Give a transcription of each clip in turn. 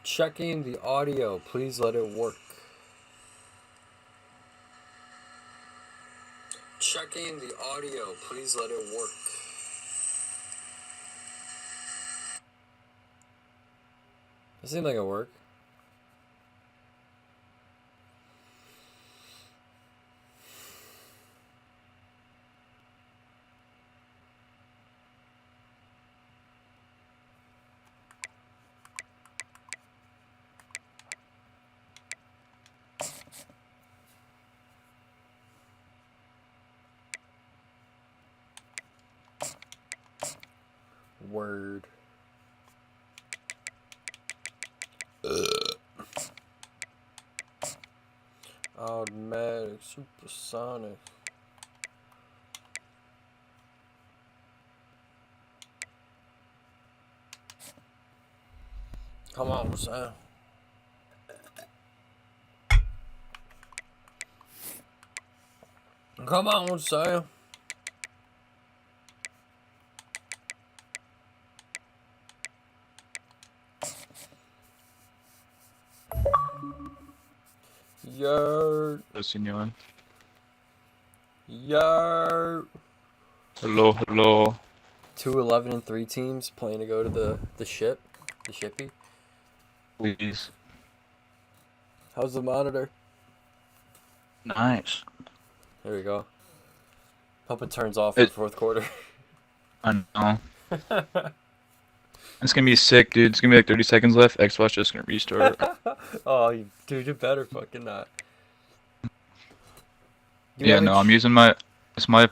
Checking the audio. Please let it work. Checking the audio. Please let it work. It seems like it work. Word. Automatic, supersonic. Come on, Sam. Come on, Sam. Yer. Señor. Yer. Hello, hello. 2 11-3 teams playing to go to the shippy. Please. How's the monitor? Nice. There we go. Hope it turns off in the fourth quarter. I know. It's gonna be sick, dude. It's gonna be like 30 seconds left. Xbox just gonna restart. Oh, dude, you better fucking not. Yeah, no, I'm using it's my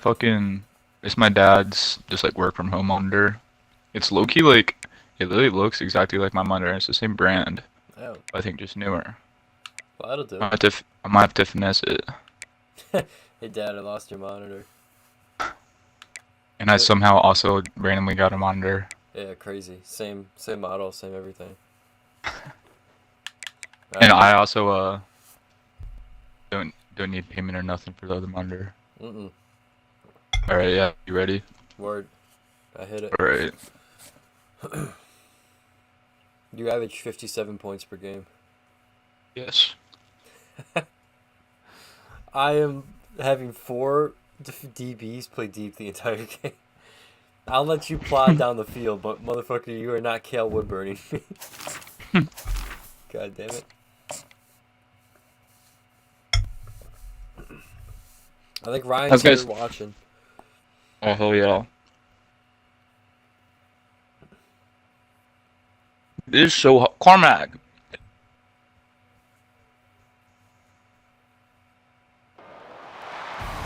dad's just like work from home monitor. It's low key like, it literally looks exactly like my monitor. It's the same brand. Oh. I think just newer. Well, that'll do. I might have to finesse it. Hey, Dad, I lost your monitor. And I somehow also randomly got a monitor. Yeah, crazy. Same model, same everything. And I also don't need payment or nothing for the other monitor. Mm-mm. All right, yeah, you ready? Word. I hit it. All right. You average 57 points per game. Yes. I am having 4 DBs play deep the entire game. I'll let you plod down the field, but motherfucker, you are not Kale Woodburning me. God damn it. I think Ryan's here watching. Oh, hell yeah. This is so hot. Carmack!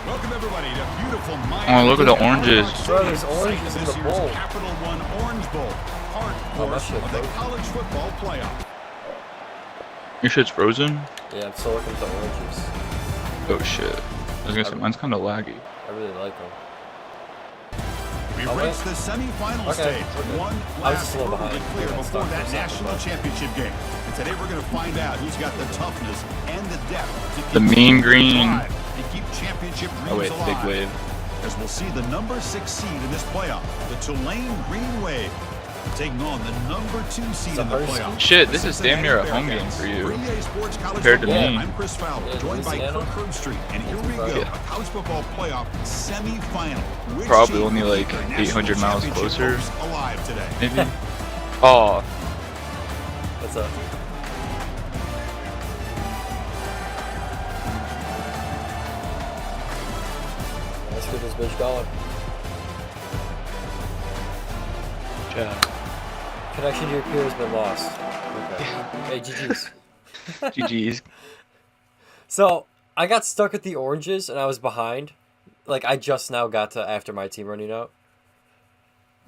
Welcome everybody to beautiful Miami. Oh, look at the oranges. Bro, there's oranges in the bowl. Capital One Orange Bowl, part of the college football playoff. Your shit's frozen? Yeah, I'm still looking at the oranges. Oh shit. I was gonna say, mine's kinda laggy. I really like them. We reached the semifinal stage. One last hurdle to clear before that national championship game. And today we're going to find out who's got the toughness and the depth to keep The mean green. and keep championship dreams Oh wait, alive. big wave. As we'll see the number 6 seed in this playoff, the Tulane Green Wave, taking on the number 2 seed in the playoff. Shit, this is damn near a home game for you. Compared to me. I'm Chris Fowler, joined by Kirk Herbstreit, and here we go, a college football playoff semifinal. Which Probably team only will like keep their 800 national miles championship closer. hopes alive today? Maybe. Oh, What's up? Let's get this bitch going. yeah. Connection to your peer has been lost. Okay. Hey, GG's. GG's. So, I got stuck at the oranges and I was behind. Like, I just now got to after my team running out.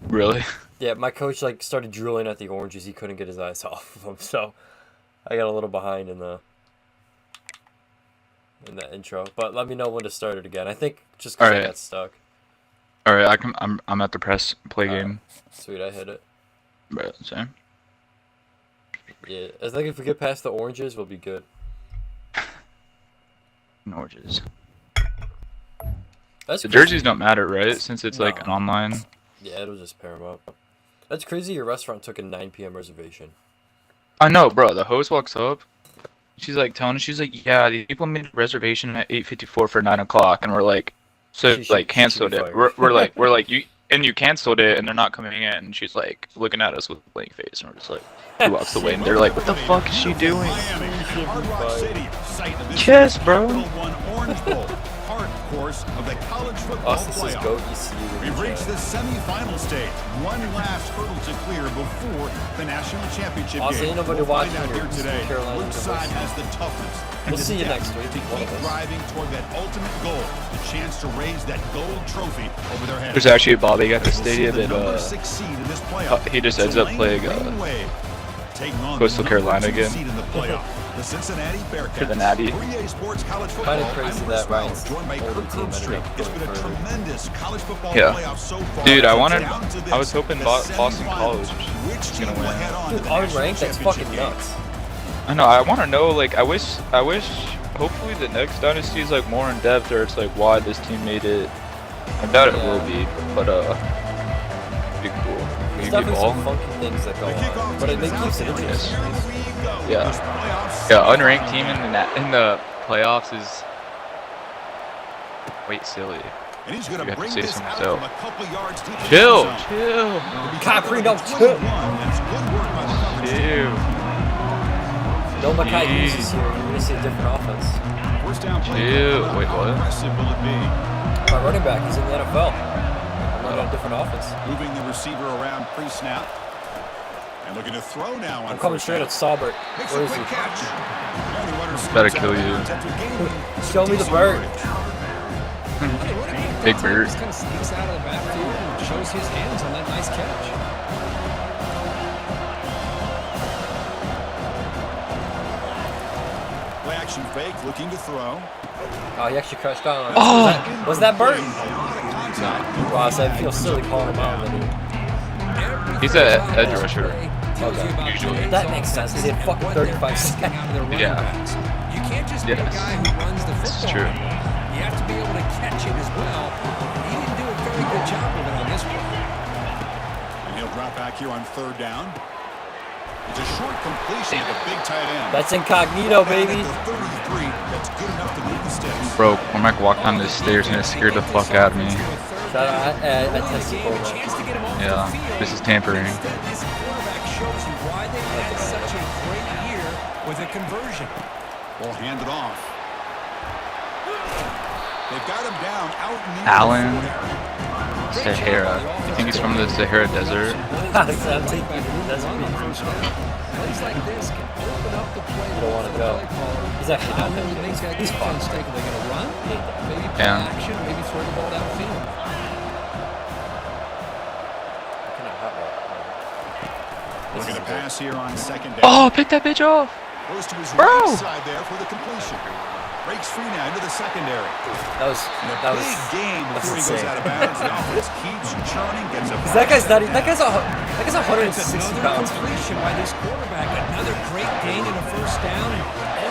Really? Yeah, my coach, like, started drooling at the oranges. He couldn't get his eyes off of them, so I got a little behind in that intro. But let me know when to start it again. I think just because I got stuck. Alright, I'm at the press play game. Sweet, I hit it. Right, same. Yeah, I think if we get past the oranges, we'll be good. Oranges. That's the crazy. jerseys don't matter, right? Since it's like an online. Yeah, it'll just pair them up. That's crazy. Your restaurant took a 9 p.m. reservation. I know, bro. The host walks up. She's like telling us, she's like, yeah, the people made a reservation at 8:54 for 9 o'clock, and we're like, so like canceled it. We're like you and you canceled it, and they're not coming in. And she's like looking at us with a blank face, and we're just like, she walks away, and they're like, what the fuck is she doing? Yes, bro. Part, of course, of the college football Austin says go ECU. We've reached the semifinal stage. One last hurdle to clear before the national championship Austin, game. nobody We'll find watching out here today Carolina which side has the toughness. And We'll the see you depth next week. to keep driving toward that ultimate goal, the chance to raise that gold trophy over their heads. There's actually a Bobby at the stadium, and he just ends up playing Coastal Carolina again. The Cincinnati Bearcats. For the Natty. Kind of crazy that Ryan's older team ended up It's going been a further. tremendous college football Yeah. playoff so far. Dude, I Down was to hoping this, the Boston College semifinals. was gonna win. Head on to Dude, the unranked? national That's fucking championship game. nuts. I know. I want to know. Like, I wish. Hopefully, the next dynasty is like more in depth, or it's like why this team made it. I doubt it will be, but be cool. There's Maybe definitely ball. some funky things that go on, but it keeps it interesting. Yeah. Yeah. Unranked team in the playoffs is. Wait, silly. And he's going You to have to bring say this something out so. from a couple yards deep in the Chill. end zone. Chill. Capri, no, chill. That's good work by the coverage team. Chill. No Mackay Jeez. uses here, you're gonna see a different offense. First down play. Chill. How Wait, what? aggressive will it be? My running back is in the NFL. I'm running a different offense. Moving the receiver around pre-snap. And looking to throw now on I'm coming first straight down. at Saubert. Makes Where a is he? quick catch. And the runner Better scoots kill out of you. bounds after gaining Show me the bird. Big bird. Just kind of sneaks out of the backfield and shows his hands on that nice catch. Play action fake, looking to throw. Oh, he actually crushed on. Oh! Was that Burt? No. Wow, so I feel silly calling him out. He's a edge rusher. Okay. Usually. That makes sense, because he had fucking 35 seconds. Yeah. You can't just be a Yes. guy who runs the This is football. true. You have to be able to catch it as well. He didn't do a very good job of it on this play. And he'll drop back here on third down. It's a short completion to the big tight end. That's incognito, baby. At the 33, that's good enough to move the sticks. Bro, Cormac walked down the stairs and it scared the fuck out of me. Shout out, I tested for him. Yeah, this is tampering. Instead, this quarterback shows you why they had such a great year with a conversion. Ball handed off. They've got him down out near Allen. the 40 area. Sahara. You think he's from the Sahara Desert? I'm taking it. That's me. Plays like this can open up the play. You don't want to go. He's actually not that good. These guys He's get fine. mistake. Are they going to run? Maybe play Yeah. action. Maybe throw the ball downfield. Looking to pass here on second down. Oh, pick that bitch off! Goes to his Bro. right side there for the completion. Breaks free now into the secondary. That was Big game before he goes insane. out of bounds. The offense keeps churning, gets a 'Cause that guy's not. That guy's 160 Another pounds. completion by this quarterback. Another great gain and a first down. And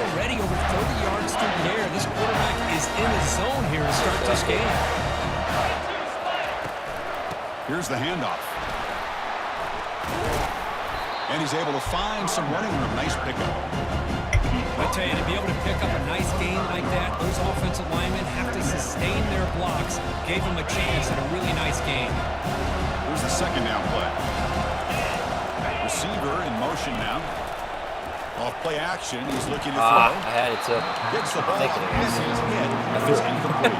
already over 30 yards through the air. This quarterback is in his zone here to start this game. Here's the handoff. And he's able to find some running room. Nice pickup. I tell you, to be able to pick up a nice gain like that, those offensive linemen have to sustain their blocks. Gave him a chance and a really nice game. Here's the second down play. Receiver in motion now. Off play action. He's looking to I throw. had it too. Gets the ball. Thank you. And his head is incomplete.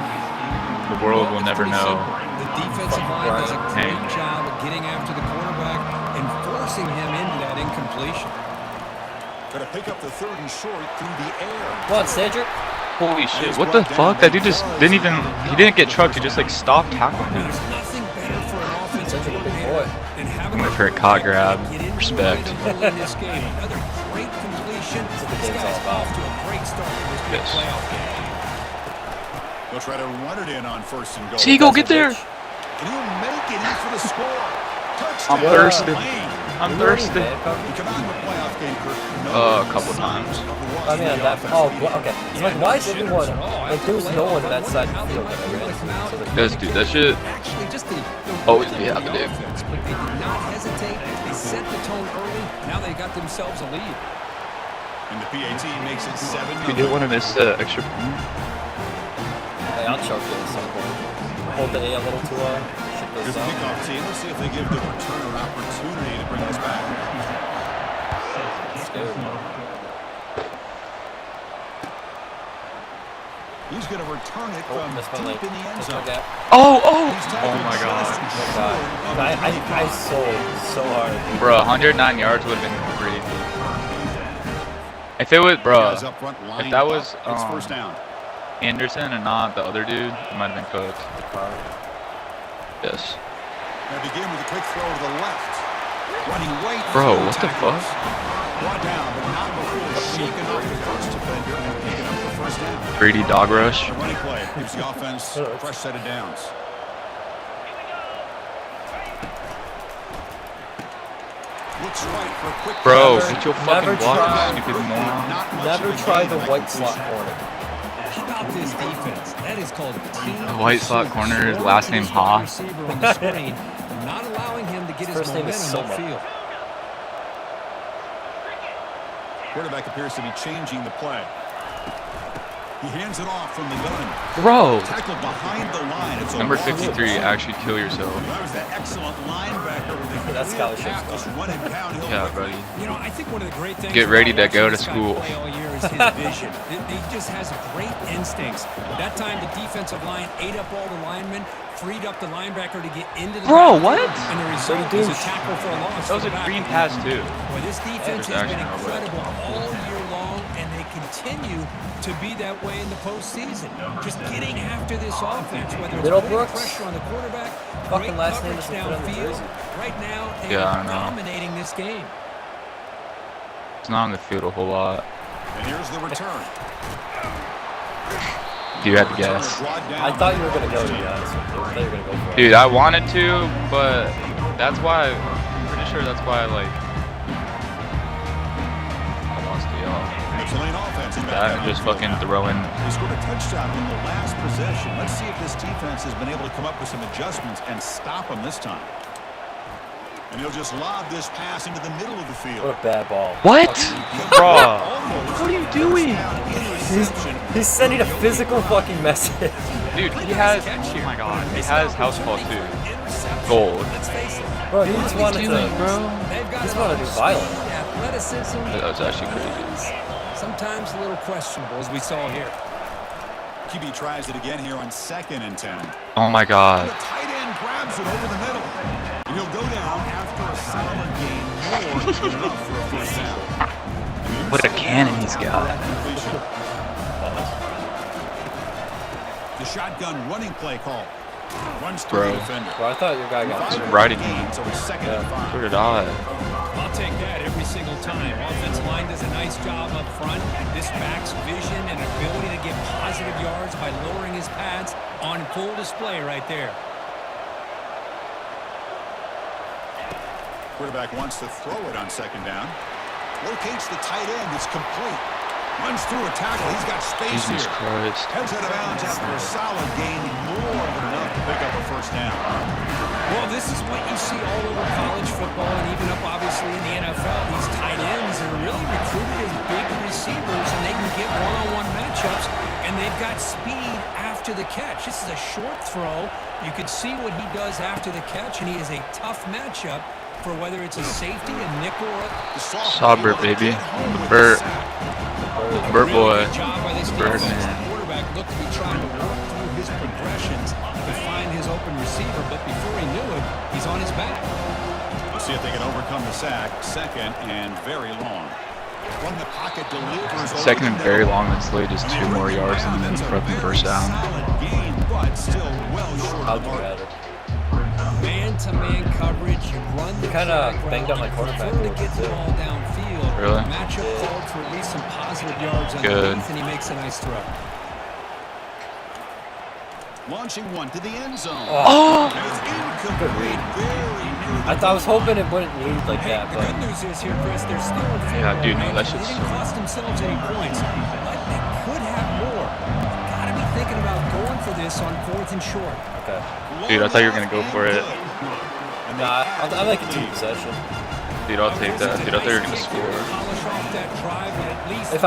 The world will never know. The defensive line does a great Dang. job of getting after the quarterback and forcing him into that incompletion. Going to pick up the third and short through the air. Come on, Cedric. Holy shit, what the fuck? That dude just didn't even, he didn't get trucked, he just like stopped tackling him. There's nothing better for an offensive Cedric, a big coordinator boy. than having Went for a caught grab. get into Respect. the rhythm early in this game. Another great completion. That's what the This game's guy's all about. off to a great start in this big Yes. playoff game. They'll try to run it in on first and goal. Seagull, get there! And he'll make it in for the score. Touchdown. I'm thirsty. Lane. I'm thirsty. You come out in the playoff game for A couple times. I mean, that. Oh, okay. It's like, why is everyone like? There was no one on that side of the field that I ran. So Yes, dude, that shit. Actually, just the Oh, rhythm yeah, of the dude. offense, but they did not hesitate. They set the tone early. Now they got themselves a lead. And the PAT makes it 7-0. You didn't want to miss the extra point. Hey, I'll choke it at some point. Hold the A a little too long. Shit Here's goes the down. kickoff team. Let's see if they give the returner an opportunity to bring this back. Scary, man. He's going to return it from Missed my deep lane. in the end Missed zone. my gap. Oh, oh! He's Oh tackled my god. just Oh my god. short of I sold so hard. Bro, 109 yards would have been crazy. If it was, bro, Guys up front lined if that was up. It's first down. Anderson and not the other dude, it might have been cooked. Yes. They begin with a quick throw to the left. Running right Bro, through what the tacklers. fuck? Brought down, but not before shaking off the first defender and picking up the first down. Brady dog rush. The running play gives the offense a fresh set of downs. Looks right for a quick Bro, Never- get your never fucking block, try- you stupid moron. Not much Never of a try game the like white this slot season. corner. How about this defense? That is called team. The white slot corner, his last name Ha. Receiver on the screen, not allowing him to get his First name is momentum Soma. upfield. Quarterback appears to be changing the play. He hands it off from the gun. Bro, Tackled behind the line. It's a number long 53, ball. actually kill yourself. That was the excellent linebacker with a That's clear scholarship path, stuff. just running downhill. Yeah, buddy. You know, I think one of the great things Get ready about to go watching to this guy school. play all year is his vision. He just has great instincts. That time, the defensive line ate up all the linemen, freed up the linebacker to get into the Bro, backfield, what? And the result is a tackle for a loss. That was for a the green back. pass too. Well, this defense there's has been actually no way. incredible all year long, and they continue to be that way in the postseason. Just getting after this offense, whether it's putting Middlebrooks? pressure on the quarterback, Fucking great last name coverage doesn't fit on the downfield. jersey. Right now, they Yeah, I are know. dominating this game. It's not on the field a whole lot. And here's the return. You had to guess. I thought you were gonna go, to be honest with you. I thought you were gonna go for it. Dude, I wanted to, but that's why, I'm pretty sure that's why, like, I lost to y'all. The Tulane offense is back That on just the field fucking now. throwing. They scored a touchdown in the last possession. Let's see if this defense has been able to come up with some adjustments and stop them this time. And he'll just lob this pass into the middle of the field. What a bad ball. What? Bro. Almost What are you doing? first down interception. He's sending a physical fucking message. Dude, he has, oh my god, he has house call too. Gold. Let's face it. Bro, he just wanted to. bro. They've got He's a wanted lot to of do violent. speed, athleticism. That was actually crazy. Sometimes a little questionable, as we saw here. QB tries it again here on 2nd and 10. Oh my The god. tight end grabs it over the middle. And he'll go down after a solid gain. More than enough for a first down. What a cannon he's got. Completion. The shotgun running play call. Runs through Bro. the defender. Bro, I thought your guy got Just it. riding Gain, him. so it's 2nd Yeah. and 5. So did I. I'll take that every single time. Offensive line does a nice job up front. This back's vision and ability to get positive yards by lowering his pads on full display right there. Quarterback wants to throw it on 2nd down. Locates the tight end. It's complete. Runs through a tackle. He's got space Jesus here. Christ. Heads out of bounds after a solid gain. More than enough to pick up a first down. Well, this is what you see all over college football and even up, obviously, in the NFL. These tight ends are really recruited as big receivers, and they can get one-on-one matchups, and they've got speed after the catch. This is a short throw. You could see what he does after the catch, and he is a tough matchup for whether it's a safety, a nickel, or The sophomore Sauber, able to baby. get home with the Bert. sack. Bert boy. Good job by this Bird defense. man. The quarterback looked to be trying to work through his progressions to find his open receiver, but before he knew it, he's on his back. We'll see if they can overcome the sack. 2nd and very long. From the pocket delivers over 2nd the and very middle. long, that's literally just 2 more yards and then fucking first down. Solid gain, but still well short How of the do you mark. add it? Man-to-man coverage, you run the kinda drag banged route, up my you quarterback prefer a to little get bit, the too. ball downfield. Really? Matchup called for at least some positive yards Good. underneath, and he makes a nice throw. Launching one to the end zone. Oh! And it's incomplete. Good read. Very near the I was hoping it wouldn't lead like Hey, that, the but good news is here, Chris, they're still in field Yeah, dude, goal no, range. that They shit's didn't so- cost themselves any points, but they could have more. Got to be thinking about going for this on 4th and short. okay. Dude, I thought you were gonna go for it. And Nah, they add I to like a the team lead. possession. Dude, I'll take that. Dude, I thought you were gonna score. If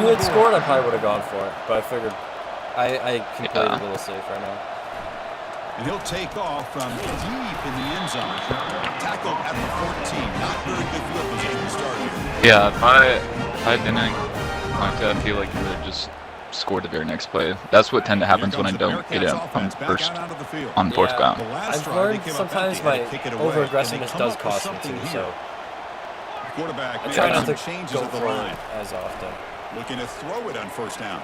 you had scored, I probably would have gone for it. But I figured I can play it a little safe right now. And he'll take off from deep in the end zone. Tackled at the 14. Not very good field position to start here. Yeah, if I didn't like that, I feel like you would have just scored the very next play. That's what tend to happens when I don't get it on fourth down. I've learned sometimes my over-aggressiveness does cost me too, so I try not to go for it as often. Looking to throw it on first down.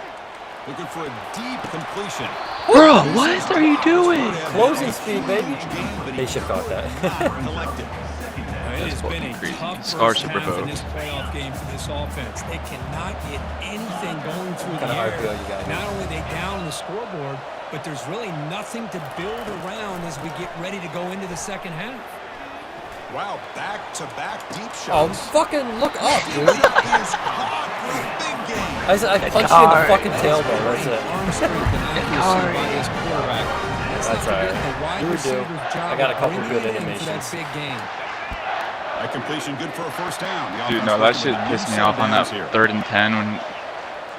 Looking for a deep completion. Bro, what are you doing? Closing speed, baby. They should have got that. It has been a tough first half in this playoff game for this offense. They cannot get anything going through the air. Not only are they down the scoreboard, but there's really nothing to build around as we get ready to go into the second half. Wow, back-to-back deep Oh, shots. fucking look up, dude. I punched you in the fucking tailbone. That's it. That's alright. You were due. I got a couple good animations. A completion good for a first down. Dude, no, that shit pissed me off on that 3rd and 10 when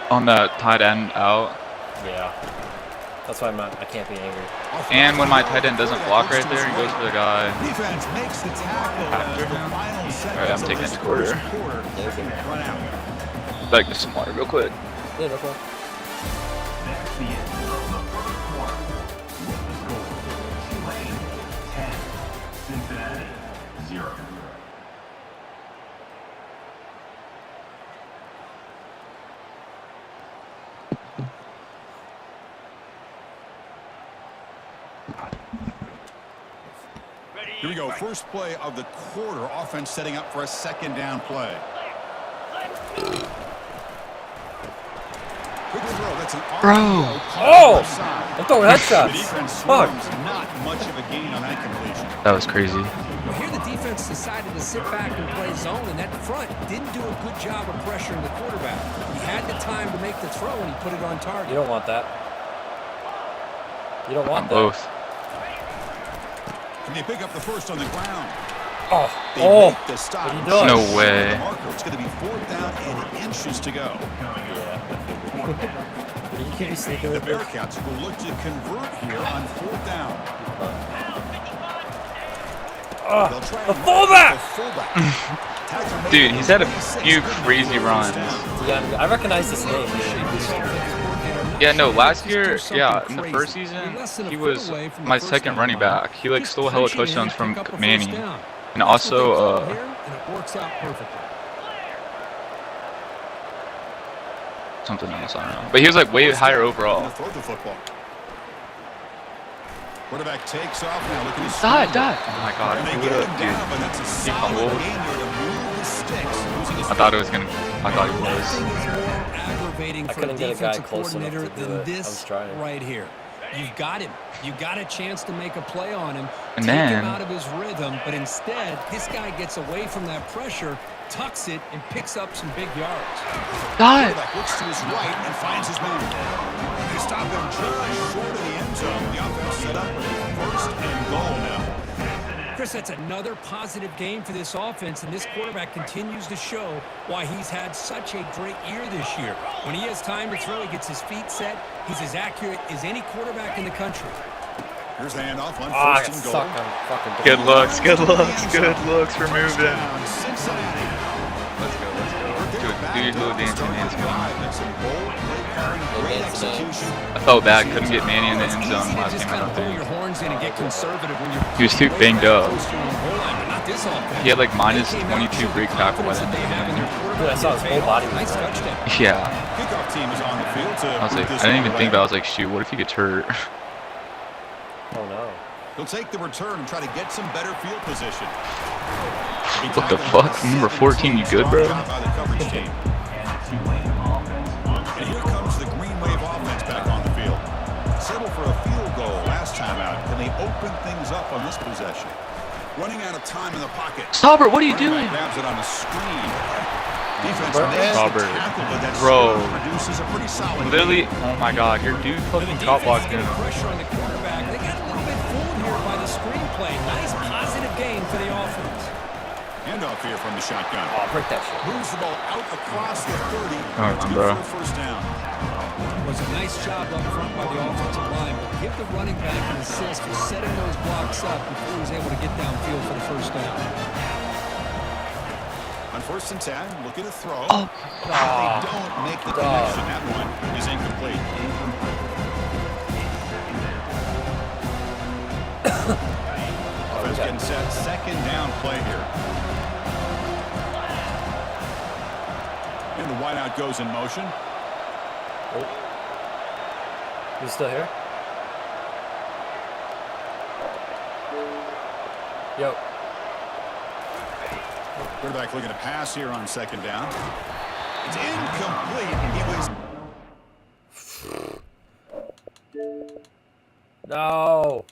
on that tight end out. Yeah. That's why I can't be angry. And when my tight end doesn't block right there, he goes for the guy. Defense makes the tackle. Alright, I'm taking this quarter. Like just some water real quick. Yeah, no problem. Here we go. First play of the quarter. Offense setting up for a second down play. Quick throw. That's an I'm throwing headshots. Fuck. Not much of a gain on that completion. That was crazy. Well, here the defense decided to sit back and play zone, and that front didn't do a good job of pressuring the quarterback. He had the time to make the throw, and he put it on target. You don't want that. You don't want that. Both. Can they pick up the first on the ground? Oh, The stop. No way. It's going to be 4th down and inches to go. You can't be sneaking The with this. Bearcats will look to convert here on 4th down. The fullback! Dude, he's had a few crazy runs. Yeah, I recognize this name. Yeah, no, last year, yeah, in the first season, he was my second running back. He like stole hella touchdowns from Manny. And also, something else, I don't know. But he was like way higher overall. Quarterback takes off now, looking to Die. Oh my god, And they dude. get him down, but that's a He solid fumbled. gain here to move the sticks. Losing his I thought he was. Nothing is more aggravating I for a couldn't get a guy defensive close enough coordinator to do than it. I was this trying. right here. You've got him. You got a chance to make a play on him, And take then- him out of his rhythm, but instead, this guy gets away from that pressure, tucks it, and picks up some big yards. Die. quarterback looks to his right and finds his man. They stop him just short of the end zone. The offense set up with a 1st and goal now. Chris, that's another positive game for this offense, and this quarterback continues to show why he's had such a great year this year. When he has time to throw, he gets his feet set. He's as accurate as any quarterback in the country. Here's the handoff on I 1st and got goal. stuck on fucking goal. Good looks. Remove them. Touchdown, Cincinnati. Let's go. Do your little dancing dance, man. I felt bad, couldn't get Manny in the end zone last Just time kind out of pull there. your horns in and get conservative when you're He was too banged up. close to your own goal line, but not this offense. He had like minus They came out 22 showing break tackle by confidence the end that they have in of their the Dude, I saw his whole body. Nice touchdown. game. Yeah. Kickoff team is on the field to I was like, move this I didn't one even think away. about it. I was like, shoot, what if he gets hurt? Oh no. He'll take the return and try to get some better field position. What the fuck? Number 14, you good, bro? By the coverage team. And here comes the Green Wave offense back on the field. Settle for a field goal last time out. Can they open things up on this possession? Running out of time in the pocket. Sauber, what are you doing? Grabs it on the screen. Defense Bro, makes the Sauber. tackle, but that Bro. still produces a pretty solid Literally, gain. oh my god, your dude fucking The top defense blocked getting him. pressure on the quarterback. They got a little bit fooled here by the screenplay. Nice positive game for the offense. Handoff handoff here from the shotgun. Oh, break that shit. Moves the ball out across the 30. It's good bro. for a first down. It was a nice job up front by the offensive line, but give the running back an assist for setting those blocks up before he was able to get downfield for the first down. On 1st and 10, looking to throw. Oh. They don't make the connection. That one is incomplete. Offense getting set. 2nd down play here. And the wideout goes in motion. Oh. He's still here? Yo. Quarterback looking to pass here on 2nd down. It's incomplete. He was... No.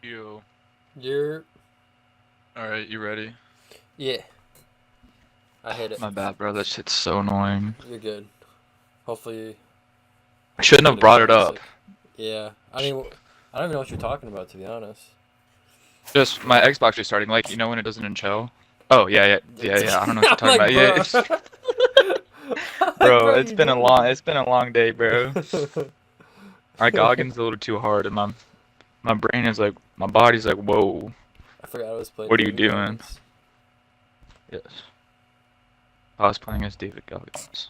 You. You're... All right, you ready? Yeah. I hate it. My bad, bro. That shit's so annoying. You're good. Hopefully. I shouldn't have brought it up. Yeah. I mean, I don't even know what you're talking about, to be honest. Just my Xbox restarting, like, you know when it doesn't chill? Oh, yeah. I don't know what you're talking about. Yeah, bro, it's been a long day, bro. My Goggins a little too hard, and my brain is like, my body's like, whoa. I forgot I was playing. What are you doing? Yes. I was playing as David Goggins.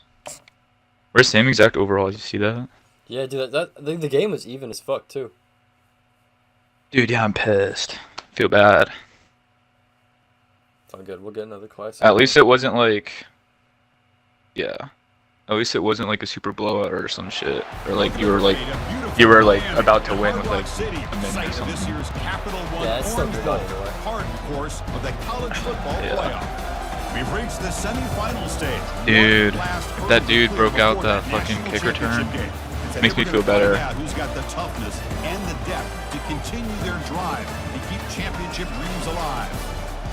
We're the same exact overall. You see that? Yeah, dude. The game was even as fuck too. Dude, yeah, I'm pissed. Feel bad. It's all good. We'll get another class. At least it wasn't like. Yeah. At least it wasn't like a super blowout or some shit, or like you were like about to win with like a minute or something. Yeah, it's still good anyway. Part, of course, of the college football playoff. We've reached the semifinal stage. Dude, that dude broke out that fucking kick return. Makes me feel better. Who's got the toughness and the depth to continue their drive and keep championship dreams alive?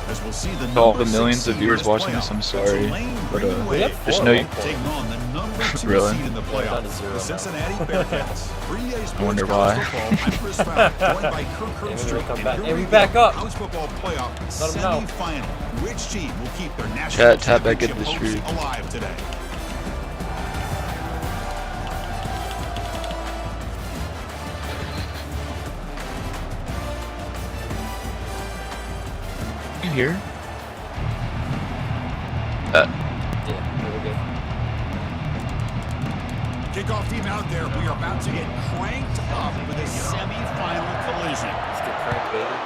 As we'll see the all the millions of viewers watching this, I'm sorry, but just know you. Taking on the number 2 Really? seed in the playoff, the Cincinnati Bearcats. I wonder why. And we back up. College football playoff semifinal. Which team will keep their national Tap back into championship the hopes street. alive today? You here? Yeah, there we go. Kickoff team out there. We are about to get cranked up for the semifinal collision. Let's get cranked, baby.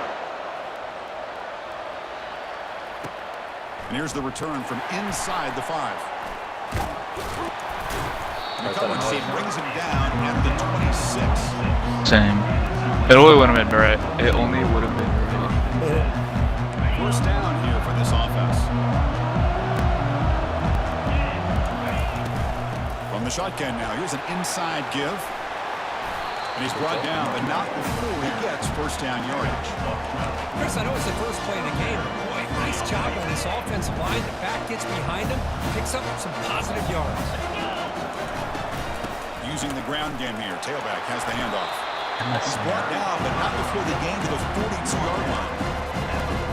And here's the return from inside the 5. And the coverage team brings him down at the 26. Same. It only would have been right. It only would have been right. First down here for this offense. From the shotgun now, here's an inside give. And he's brought down, but not before he gets first down yardage. Chris, I know it's the first play of the game, but boy, nice job on this offensive line. The back gets behind him, picks up some positive yards. Using the ground game here, tailback has the handoff. He's brought down, but not before the gain to the 42-yard line.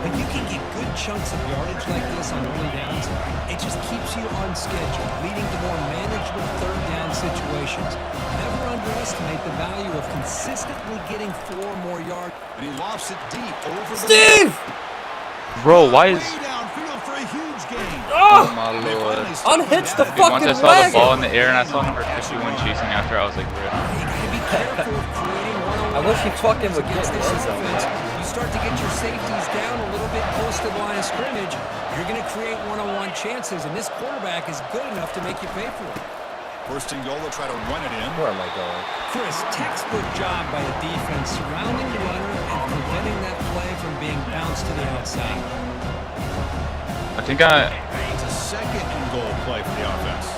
When you can get good chunks of yardage like this on early downs, it just keeps you on schedule, leading to more manageable third down situations. Never underestimate the value of consistently getting 4 more yards. And he lofts it deep over Steve! Bro, why is... way downfield for a huge gain. Oh my lord. Unhitch the Dude, fucking once I saw the wagon! ball in the air and I saw number 51 chasing after, I was like, You rip. gotta be careful of creating one-on-one I wish he fucking would get against the this end zone. offense. You start to get your safeties down a little bit close to the line of scrimmage, you're gonna create one-on-one chances, and this quarterback is good enough to make you pay for it. First and goal, they'll try to run it in. Where am I going? Chris, textbook job by the defense surrounding the runner and preventing that play from being bounced to the outside. I think I... It's a second and goal play for the offense.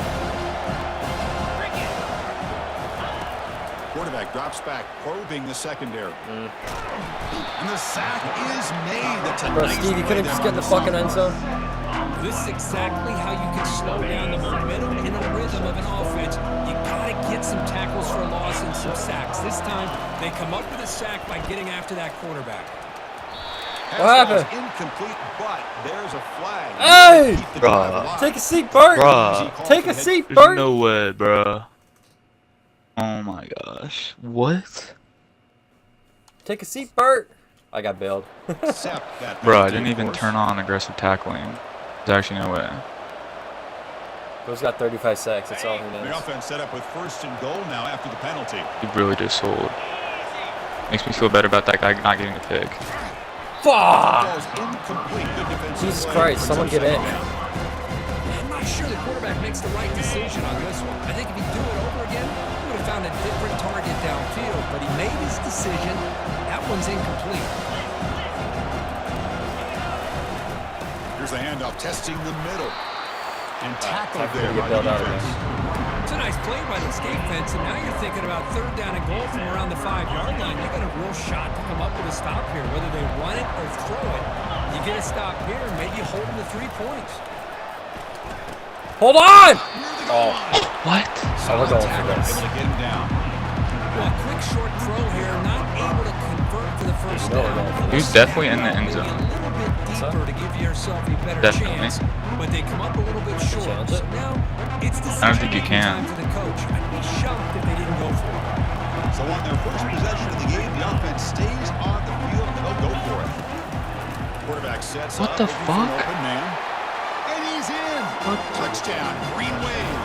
Quarterback drops back, probing the secondary. And the sack is made. That's a Bro, nice Steve, you play couldn't just there get in the on fucking end zone? This is exactly how you can slow down the momentum and the rhythm of an offense. You gotta get some tackles for a loss and some sacks. This time, they come up with a sack by getting after that quarterback. What happened? Incomplete, but there's a flag. Hey! Keep the Bruh. drive alive. Take a seat, Bert! Bruh. Take a seat, There's Bert! no way, bro. Oh my gosh. What? Take a seat, Bert! I got bailed. Accept that Bro, I penalty, didn't of even course. turn on aggressive tackling. There's actually no way. Bro's got 35 sacks, that's all he The knows. offense set up with first and goal now after the penalty. He really just sold. Makes me feel better about that guy not getting a pick. Fuck! Ball's incomplete. Good defensive Jesus play Christ, for someone get touchdown. in. I'm not sure the quarterback makes the right decision on this one. I think if he'd do it over again, he would have found a different target downfield, but he made his decision. That one's incomplete. Here's the handoff, testing the middle. And tackled Time for there me to by get bailed the out defense. again. It's a nice play by the escape fence, and now you're thinking about third down and goal from around the 5-yard line. You got a real shot to come up with a stop here, whether they run it or throw it. You get a stop here, maybe hold them to 3 points. Hold on! Oh, What? so we're going for this. Able to get him down. Well, a quick short throw here, not able to convert for the first down. He's definitely in the end zone. A little bit deeper to give yourself a better Definitely. chance, but they come up a little bit short. So now it's the I don't think you can. time for the coach. I'd be shocked if they didn't go for it. So on their first possession of the game, the offense stays on the field and they'll go for it. Quarterback sets What up, the looking for an fuck? open man. And he's in. Touchdown, Green Wave.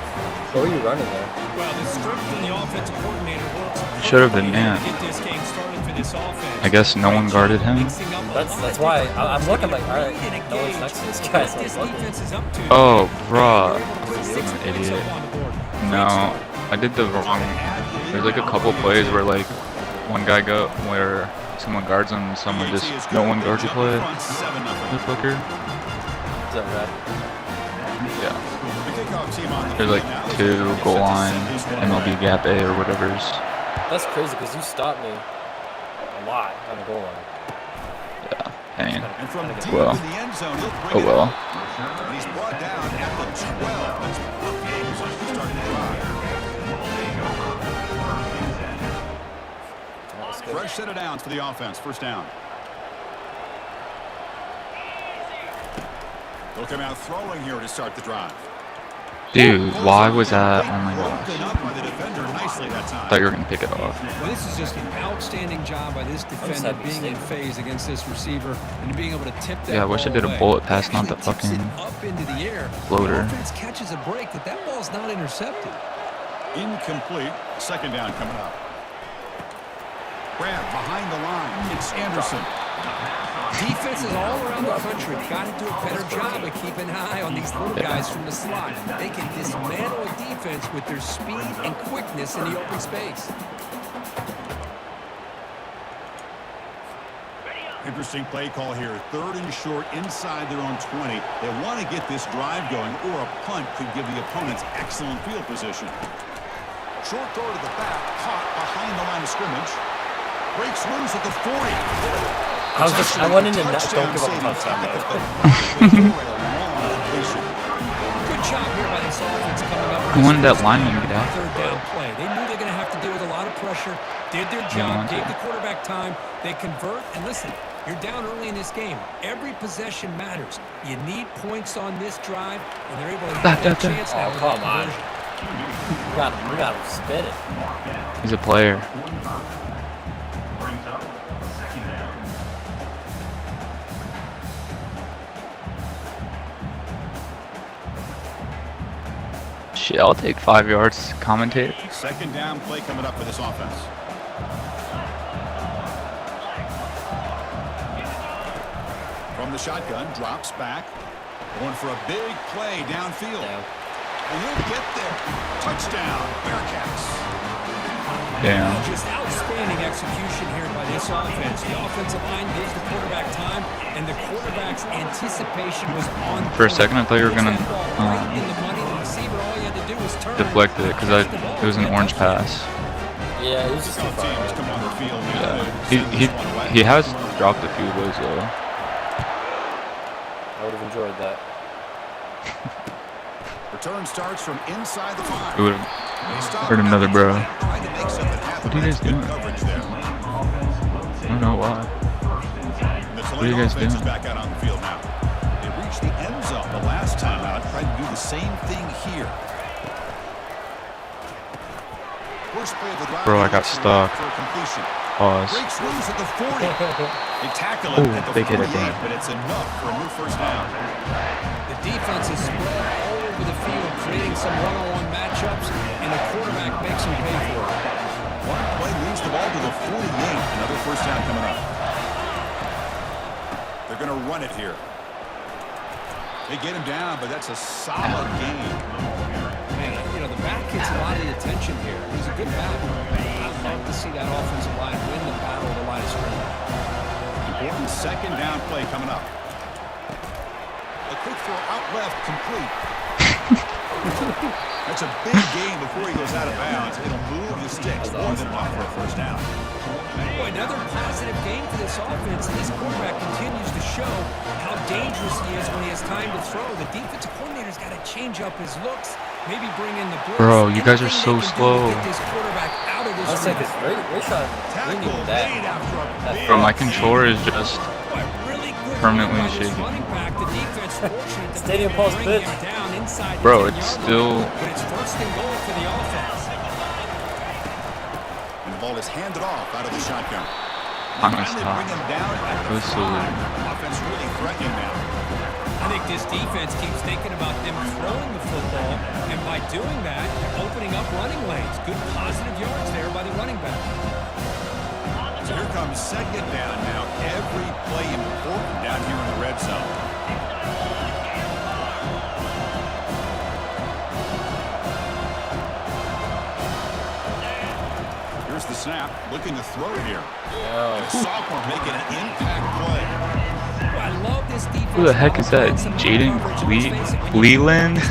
What were you running there? Well, the script from the offensive coordinator works. Should have been man. Get this game started for this offense. I guess no one guarded him. That's why I'm looking like, all right, no one's next to this guy, so I'm looking. Oh, bruh. I'm an idiot. No, I did the wrong. There's like a couple plays where like one guy where someone guards him, and someone just no one guards the play. Motherfucker. Is that right? Yeah. The kickoff team on the There's like field now. 2 goal line, MLB gap A or whatever's. That's crazy because you stopped me a lot on the goal line. Yeah, pain. And from deep Well. in the end zone, he'll bring Oh it well. up. And he's brought down at the 12. That's perfect position to start the drive. Fresh set of downs for the offense. First down. They'll come out throwing here to start the drive. Dude, why was that? Oh my gosh. Broken up by the defender nicely that time. Thought you were gonna pick it off. Well, this is just an outstanding job by this defender being in phase against this receiver and being able to tip that Yeah, I wish I ball did a away. bullet pass, not the Actually tips it fucking up into the air. floater. The offense catches a break that ball's not intercepted. Incomplete. Second down coming up. Grab behind the line. It's Anderson. Defenses all around the country got to do a better job of keeping an eye on these little guys from the slot. They can dismantle a defense with their speed and quickness in the open space. Interesting play call here. 3rd and short inside their own 20. They want to get this drive going, or a punt could give the opponents excellent field position. Short throw to the back, caught behind the line of scrimmage. Breaks loose at the 40. I went into net. Don't give up a touchdown, Good job here by this offense coming up. Who wanted that lineman to get out? 3rd down play. They knew they're going to have to deal with a lot of pressure. Did their job, gave the quarterback time. They convert, and listen, you're down early in this game. Every possession matters. You need points on this drive, and they're able to get that chance now. Oh, come on. We got to spin it. He's a player. Shit, I'll take 5 yards. Commentate. Second down play coming up for this offense. From the shotgun, drops back. Going for a big play downfield. And he'll get there. Touchdown, Bearcats. Damn. Just outstanding execution here by this offense. The offensive line gives the quarterback time, and the quarterback's anticipation was on. For a second, I thought you were gonna deflect it because it was an orange pass. Yeah, it was just too far. Yeah, he has dropped a few of those though. I would have enjoyed that. Return starts from inside the 5. It would have hurt another bro. What are you guys doing? I don't know why. What are you guys doing? Back out on the field now. They reached the end zone the last time out. Tried to do the same thing here. First play of the drive. Bro, I got stuck. For completion. Pause. Breaks loose at the 40. They tackle it at the big hit 48, again. but it's enough for a new first down. The defense is spread all over the field, creating some one-on-one matchups, and the quarterback makes them pay for it. One play moves the ball to the 48. Another first down coming up. They're going to run it here. They get him down, but that's a solid game. Man, you know, the back gets a lot of the attention here. He's a good back. I'd love to see that offensive line win the battle of the line of scrimmage. Important second down play coming up. A quick throw out left, complete. That's a big gain before he goes out of bounds. It'll move the sticks more than enough for a first down. Boy, another positive game for this offense. And this quarterback continues to show how dangerous he is when he has time to throw. The defensive coordinator's got to change up his looks, maybe bring in the blitz. Bro, you guys are Anything so they can do to slow. get this quarterback out of this Let's take read. this. Rayshon didn't even that. Bro, my controller is just Boy, really good permanently run by this shaking. running back. The defense fortunate to Stadium be able to pulse, bring bitch. him down inside the Bro, 10-yard it's line. still. But it's first and goal for the offense. And the ball is handed off out of the shotgun. I'm They gonna finally stop. bring him down at It the was so 5. weird. Offense really threatening now. I think this defense keeps thinking about them throwing the football, and by doing that, they're opening up running lanes. Good positive yards there by the running back. So here comes second down now. Every play important down here in the red zone. Here's the snap. Looking to throw here. And a sophomore making an impact play. I love this defense. Who the heck is that? Jaden Cleveland? You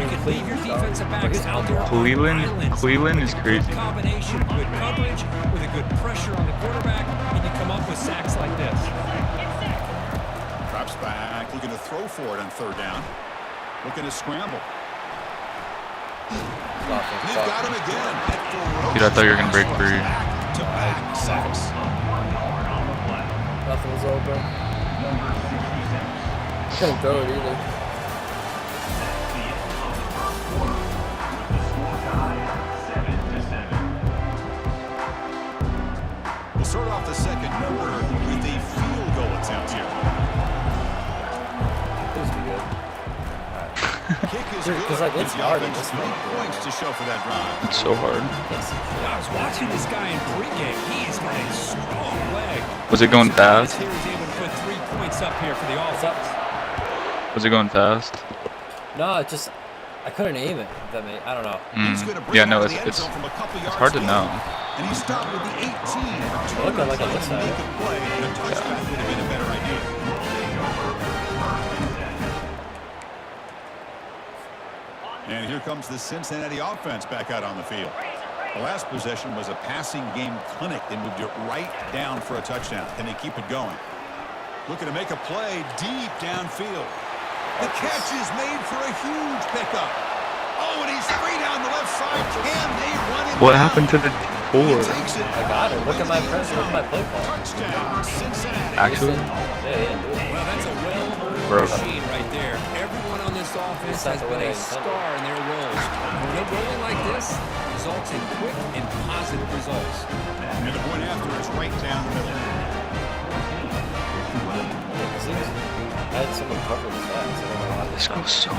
can leave your defensive backs out there on Cleveland? islands. Cleveland is crazy. Good combination, good coverage, with a good pressure on the quarterback, and you come up with sacks like this. Drops back. Looking to throw for it on third down. Looking to scramble. They've got him again. Dude, I thought you were gonna break free. Back-to-back sacks. Nothing was open. Couldn't throw it either. We'll start off the second quarter with a field goal attempt here. This would be good. Kick is Dude, good. 'cause, like, it's The hard in offense this 3 one. points to show for that drive. It's so hard. I was watching this guy in pregame. He's got a strong leg. Was it going fast? Here he's able to put 3 points up here for the What's up? offense. Was it going fast? No, it just I couldn't aim it. If that made I don't know. He's gonna bring Yeah, it no, out of it's the end zone from a couple yards hard to deep. know. And he started with the 18. Look at like a looks at Make it. a play, and a touchback would have been a better idea. And here comes the Cincinnati offense back out on the field. The last possession was a passing game clinic. They moved it right down for a touchdown. Can they keep it going? Looking to make a play deep downfield. The catch is made for a huge pickup. Oh, and he's free down the left side. Can they run it What down? happened to the He four? takes it. I got it. Look at my press. Look at my play call. Touchdown, Cincinnati. Actually, Yeah. Well, that's a well-oiled Bro. machine right there. Everyone on this offense has been a star in their roles. When they're rolling like this, results in quick and positive results. And the point after is right down the middle. I had someone cover the backs. I don't know why. this goes so.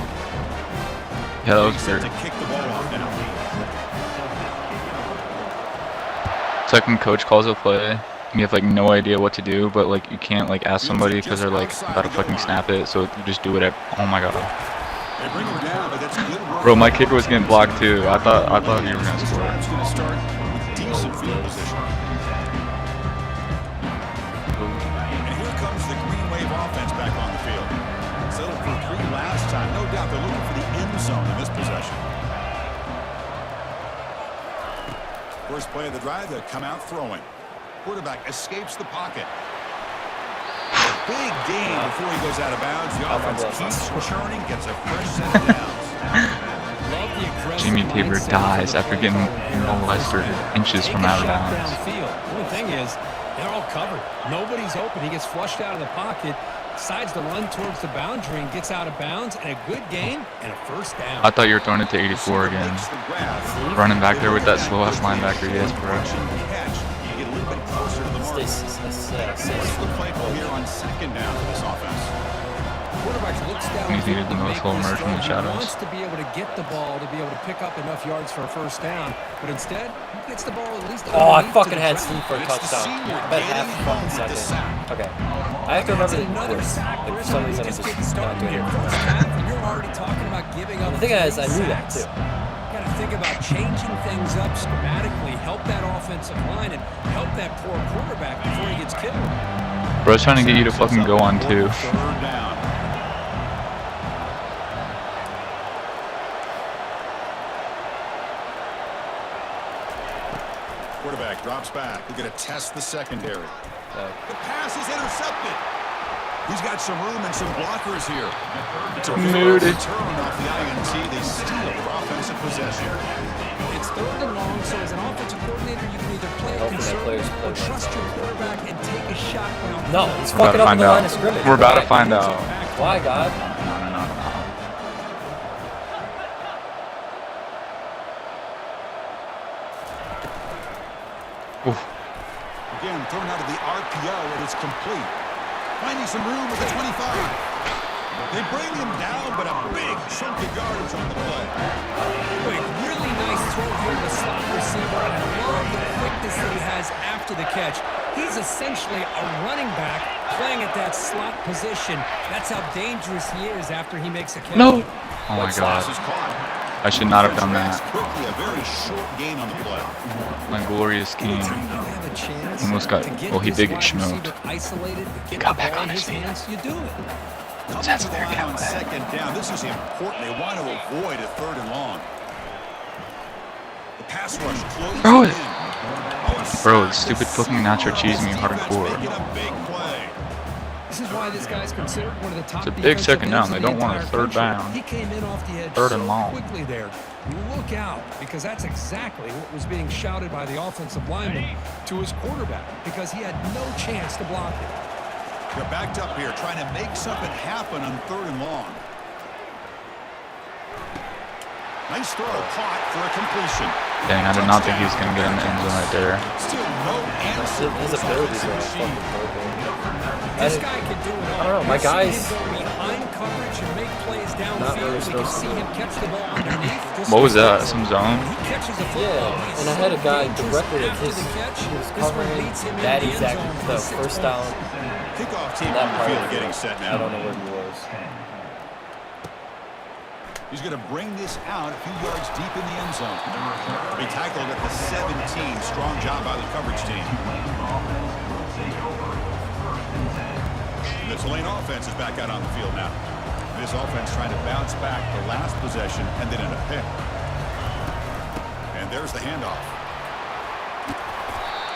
Yeah, that was Set weird. to kick the ball off now. It's like when coach calls a play, you have like no idea what to do, but like you can't like ask somebody because they're like about to fucking snap it, so you just do whatever. Oh my god. They bring him down, but that's good work. Bro, my kicker was getting blocked too. I thought you were gonna This score. drive's going to start with decent field position. And here comes the Green Wave offense back on the field. Settled for 3 last time. No doubt they're looking for the end zone in this possession. First play of the drive, they'll come out throwing. Quarterback escapes the pocket. Big gain before he goes out of bounds. The offense keeps churning, gets a fresh set of downs. Love the aggressive Jimmy Tabor mindset dies for the after play getting caller here. molested inches Take from a out of shot bounds. downfield. The only thing is, they're all covered. Nobody's open. He gets flushed out of the pocket, decides to run towards the boundary and gets out of bounds, and a good gain and a first down. I thought you were throwing it to 84 again. Makes the grab. Running back there with that slow ass linebacker, yes, bro. Catch. You get a little bit closer to the mark. What's the play call here on second down for this offense? Quarterback looks down. He's needed the most whole slow emerge from the shadows. He wants to be able to get the ball to be able to pick up enough yards for a first down, but instead he gets the ball at least. Oh, I underneath fucking to the had ground. Steve for a It's the touchdown. senior I bet half getting fucking home with the second. sack. Okay. I have to That's remember the another course. sack. Like, for There's some no reason, I'm just just getting not started doing here. it. First half, and you're already talking about giving up. The thing is, I 3 knew that sacks. too. Got to think about changing things up schematically, help that offensive line, and help that poor quarterback before he gets killed. Bro, I was trying to get you to fucking go on too. Third down. Quarterback drops back. We're going to test the secondary. The pass is intercepted. He's got some room and some blockers here. It's a Muted. return off the INT. They steal for offensive possession. It's 3rd and long, so as an offensive coordinator, you can either play it conservative or trust your quarterback and take a shot down. No, he's We're fucking about up to in the find line out. of scrimmage. We're about to Why? find out. Why, God? No. Oof. Again, thrown out of the RPO, and it's complete. Finding some room at the 25. They bring him down, but a big chunk of yardage on the play. Wait, really nice throw here to the slot receiver, and I love the quickness that he has after the catch. He's essentially a running back playing at that slot position. That's how dangerous he is after he makes a catch. No. Oh my God. Pass is caught. I should not have done that. Quickly, a very short gain on the play. My glorious king. Anytime you have a chance Almost got. to get Well, he this did get wide receiver smoked. isolated, get Got the back ball on in his feet. hands, you do it. Coming to the line on 2nd down. This is important. They want to avoid a 3rd and long. The pass rush closes Throw it. in. Oh, a Bro, sack. stupid fucking nacho cheese me Defense hardcore. making a big play. This is why this guy's considered one of the top. It's a big defensive 2nd down. ends They in the don't want a entire 3rd country. down. He came in off the edge 3rd so and long. quickly there. Look out, because that's exactly what was being shouted by the offensive lineman to his quarterback, because he had no chance to block it. They're backed up here, trying to make something happen on 3rd and long. Nice throw, caught for a completion. Dang, I did not think he was going to get in the end zone right there. Still no answer. His abilities are Offensive fucking machine. broken. This guy can do it all. I don't know, my You've seen guys- him go behind coverage and make plays Not downfield. really We can supposed see to. him catch the ball underneath. Just What was like that? this. Some zone? When he catches a football, Yeah, he's and I so had a guy dangerous directly at after his, the catch. he was This one covering leads him that into the end exact, zone for the 6 first points. down, Kickoff team that on the part field of getting it. set I now. don't know where he was. He's going to bring this out a few yards deep in the end zone. He tackled at the 17. Strong job by the coverage team. The Tulane offense is back out on the field now. This offense trying to bounce back the last possession and then in a pick. And there's the handoff.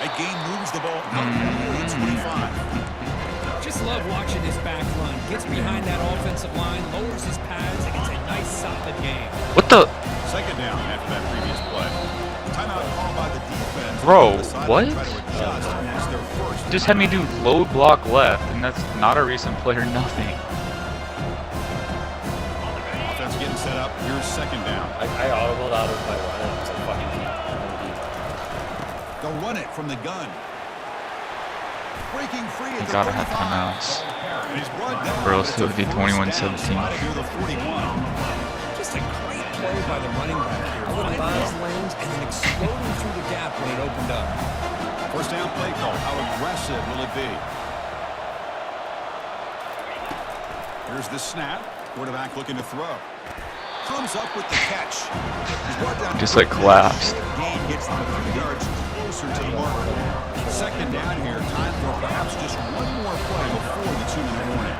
That game moves the ball out near the 25. Just love watching this back run. Gets behind that offensive line, lowers his pads, and it's a nice, solid game. What the? 2nd down after that previous play. Timeout called by the defense. Bro, The sideline what? try to adjust. It's their first. Just had me do load block left, and that's not a recent play or nothing. Offense getting set up. Here's 2nd down. I audibled out of my run. It was like fucking deep. They'll run it from the gun. Breaking free at You the gotta have 35. timeouts. And he's brought down Or else at it would the be first 21-17. down, spotted near the 41. Just a great play by the running back here. Finding his lanes and then exploding through the gap when it opened up. First down play call. How aggressive will it be? Here's the snap. Quarterback looking to throw. Comes up with the catch. He's brought down Just like collapsed. Gain gets them a few yards closer to the mark. 2nd down here. Time for perhaps just one more play before the 2-minute warning.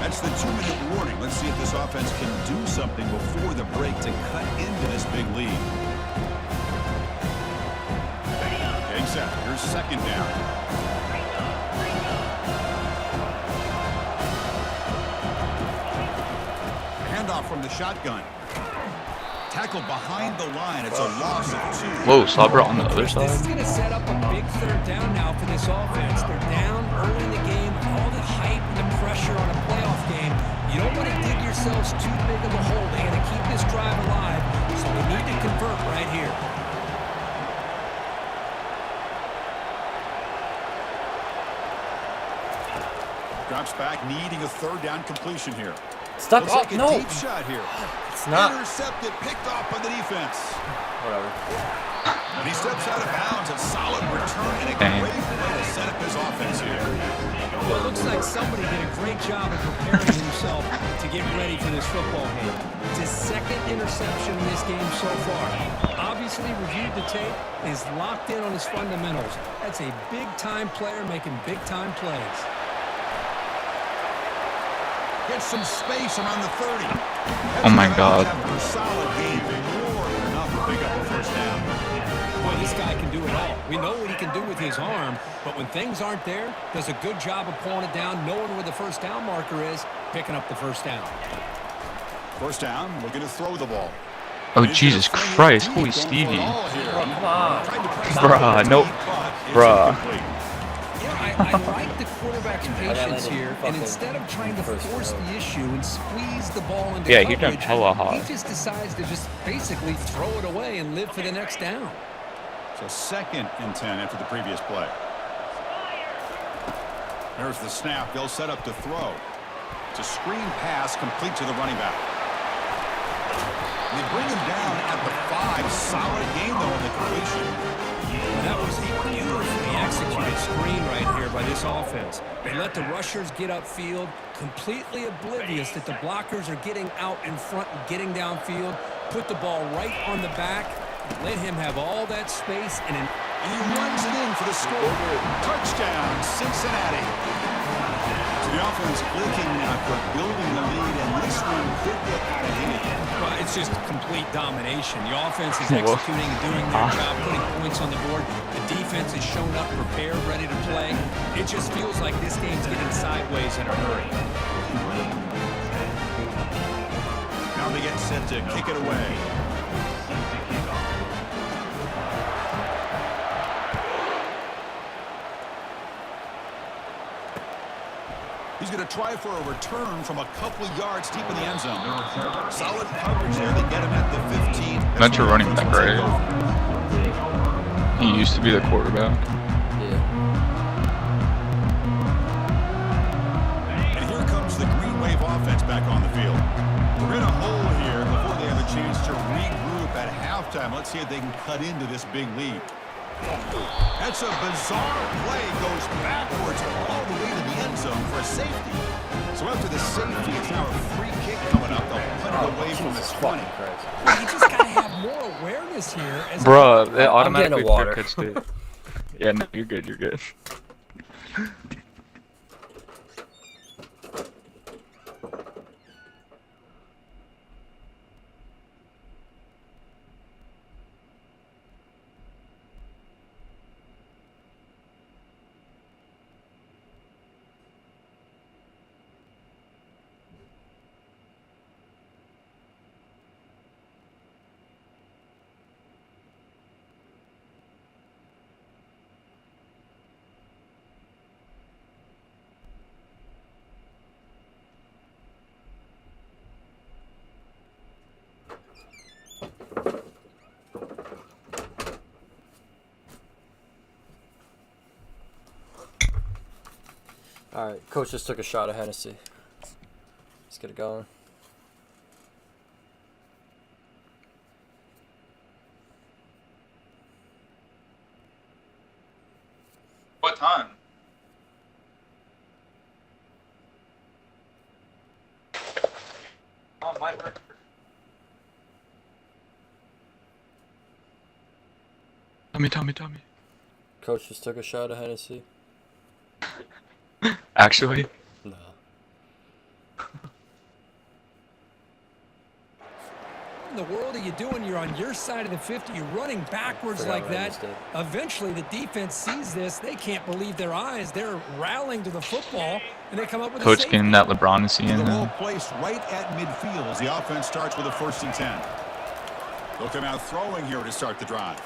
That's the 2-minute warning. Let's see if this offense can do something before the break to cut into this big lead. Getting set. Here's 2nd down. Handoff from the shotgun. Tackled behind the line. It's a loss of 2. Whoa, Sabra on the other This is side? going to set up a big 3rd down now for this offense. They're down early in the game. All the hype and the pressure on a playoff game. You don't want to dig yourselves too big of a hole. They got to keep this drive alive, so they need to convert right here. Drops back, needing a 3rd down completion here. Stop! Looks Oh, like a no! deep shot here. It's not. Intercepted, picked off by the defense. Whatever. And he steps out of bounds. A solid return and a Dang. great way to set up his offense here. Well, it looks like somebody did a great job of preparing himself to get ready for this football game. It's his 2nd interception in this game so far. Obviously reviewed the tape, is locked in on his fundamentals. That's a big-time player making big-time plays. Gets some space around the 30. Oh my God. After a solid game, more than enough to pick up a first down. Well, he this guy can do it all. We know what he can do with his arm, but when things aren't there, does a good job of pulling it down, knowing where the first down marker is, picking up the first down. First down, looking to throw the ball. Oh, Jesus Christ. Holy Stevie. Oh, come on. Bruh, nope. Bruh. Yeah, I like the quarterback's patience here, and instead of trying to force the issue and squeeze the ball into Yeah, coverage, he jumped hella hard. he just decides to just basically throw it away and live for the next down. So 2nd and 10 after the previous play. There's the snap. They'll set up to throw. It's a screen pass complete to the running back. They bring him down at the 5. Solid game, though, in the completion. That was a beautifully executed screen right here by this offense. They let the rushers get upfield, completely oblivious that the blockers are getting out in front and getting downfield, put the ball right on the back, let him have all that space, and he runs it in for the score. Touchdown, Cincinnati. So the offense clicking now, building the lead, and this one could get out of hand. Well, it's just complete domination. The offense is executing and doing their job, putting points on the board. The defense has shown up, prepared, ready to play. It just feels like this game's getting sideways in a hurry. Now they get set to kick it away. He's going to try for a return from a couple yards deep in the end zone. Solid coverage there. They get him at the 15. Not your running back, right? He used to be the quarterback. Yeah. And here comes the Green Wave offense back on the field. We're in a hole here before they have a chance to regroup at halftime. Let's see if they can cut into this big lead. That's a bizarre play. Goes backwards all the way to the end zone for a safety. So after the safety, it's now a free kick coming up. They'll put it away from the 20. You just got to have more awareness here. Bruh, it automatically water. cuts it. Yeah, no, you're good, you're good. All right, coach just took a shot of Hennessy. Let's get it going. What time? Oh, my work. Tell me. Coach just took a shot of Hennessy. Actually? No. What in the world are you doing? You're on your side of the 50. You're running backwards like that. Eventually, the defense sees this. They can't believe their eyes. They're rallying to the football, and they come up with Coach a safety. getting that LeBron is seeing The ball now. placed right at midfield as the offense starts with a 1st and 10. They'll come out throwing here to start the drive.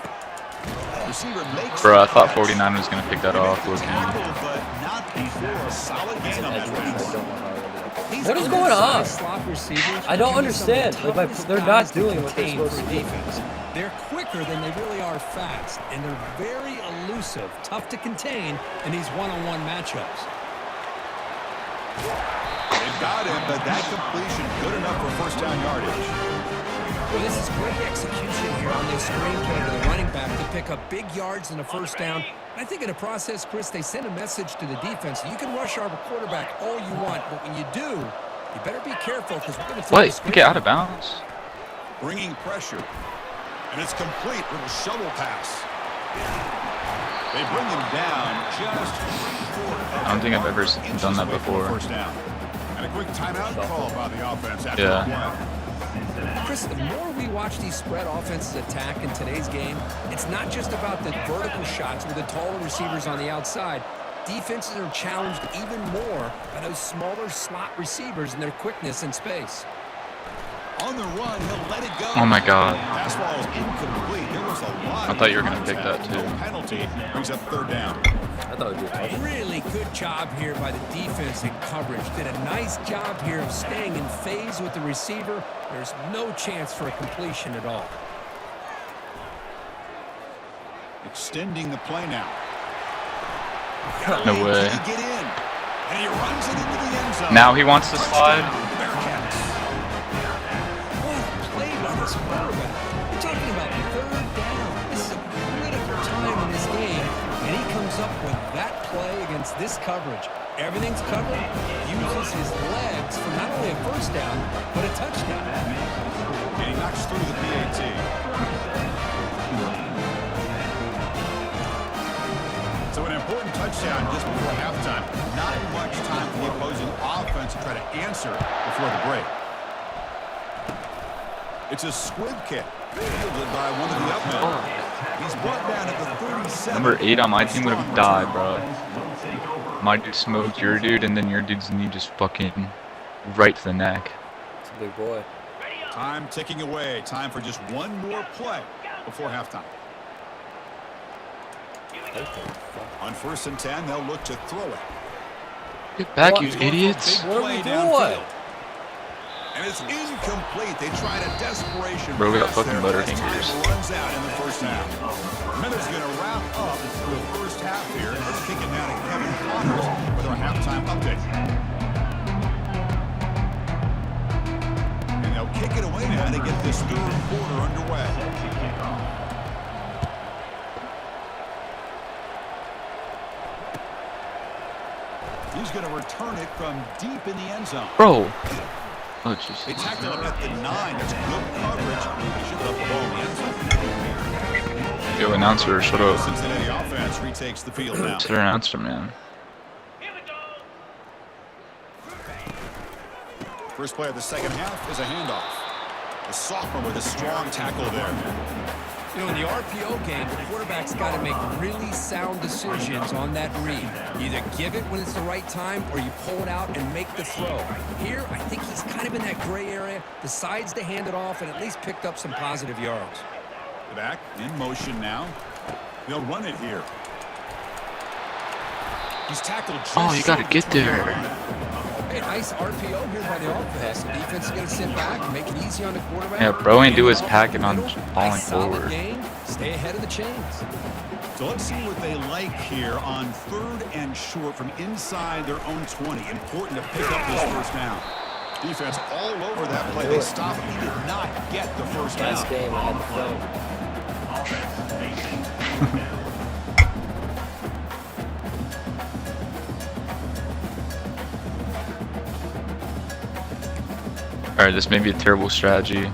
Receiver makes Bro, I thought 49 was going to pick that off. but not before. Solid gain on that pass. What is going on? I don't understand. Like, they're not doing what they're supposed to do. They're quicker than they really are fast, and they're very elusive, tough to contain in these one-on-one matchups. They've got him, but that completion good enough for 1st down yardage. Well, this is great execution here on this screen play to the running back to pick up big yards in the 1st down. I think in the process, Chris, they send a message to the defense. You can rush our quarterback all you want, but when you do, you better be careful because we're going to throw the screen. Get out of bounds. Bringing pressure. And it's complete with a shovel pass. They bring him down just short. I don't think I've ever done that before. 1st down. And a quick timeout call by the offense after Yeah. the play. Chris, the more we watch these spread offenses attack in today's game, it's not just about the vertical shots with the taller receivers on the outside. Defenses are challenged even more by those smaller slot receivers and their quickness in space. On the run, he'll let it go. Oh my God. Pass ball is incomplete. There was a lot. I thought you were gonna pick that too. Penalty brings up third down. I thought it'd be a touchdown. Really good job here by the defense in coverage. Did a nice job here of staying in phase with the receiver. There's no chance for a completion at all. Extending the play now. No way. Can he get in? And he runs it into the end zone. Now he wants to slide. Bearcats. What a play by this quarterback. We're talking about third down. This is a critical time in this game, and he comes up with that play against this coverage. Everything's covered. Uses his legs for not only a first down, but a touchdown. And he knocks through the PAT. So an important touchdown just before halftime. Not much time for the opposing offense to try to answer before the break. It's a squib kick, fielded by one of the up men. He's brought down at the 37. Number 8 on my team would have died, bro. My dude smoked your dude, and then your dude's knee just fucking right to the neck. It's a big boy. Time ticking away. Time for just one more play before halftime. On 1st and 10, they'll look to throw it. Get back, What? you idiots. What are we Play doing? downfield. And it's incomplete. They tried a desperation Bro, we got pass fucking there, butter but time fingers. runs out in the first half. Minutes going to wrap up the first half here. Let's kick it now to Kevin Connors with our halftime update. And they'll kick it away now to get this third quarter underway. He's going to return it from deep in the end zone. Bro. Oh, They Jesus. tackled him at the 9. That's good coverage. He should have left the ball in the end zone. Yo, announcer, shut up. Cincinnati offense retakes the field now. Sit announcer, man. First play of the second half is a handoff. The sophomore with a strong tackle there. You know, in the RPO game, the quarterback's got to make really sound decisions on that read. Either give it when it's the right time or you pull it out and make the throw. Here, I think he's kind of in that gray area, decides to hand it off and at least picked up some positive yards. The back in motion now. They'll run it here. He's tackled just Oh, you gotta short of get the there. 20-yard line. Hey, nice RPO here by the offense. The defense is going to sit back, make it easy on the quarterback. Yeah, bro ain't do his packing on Nice falling solid forward. game. Stay ahead of the chains. So let's see what they like here on 3rd and short from inside their own 20. Important to pick up this first down. Defense all over that play. They stopped. He did not get the first down. Last game, I had the phone. Alright, this may be a terrible strategy.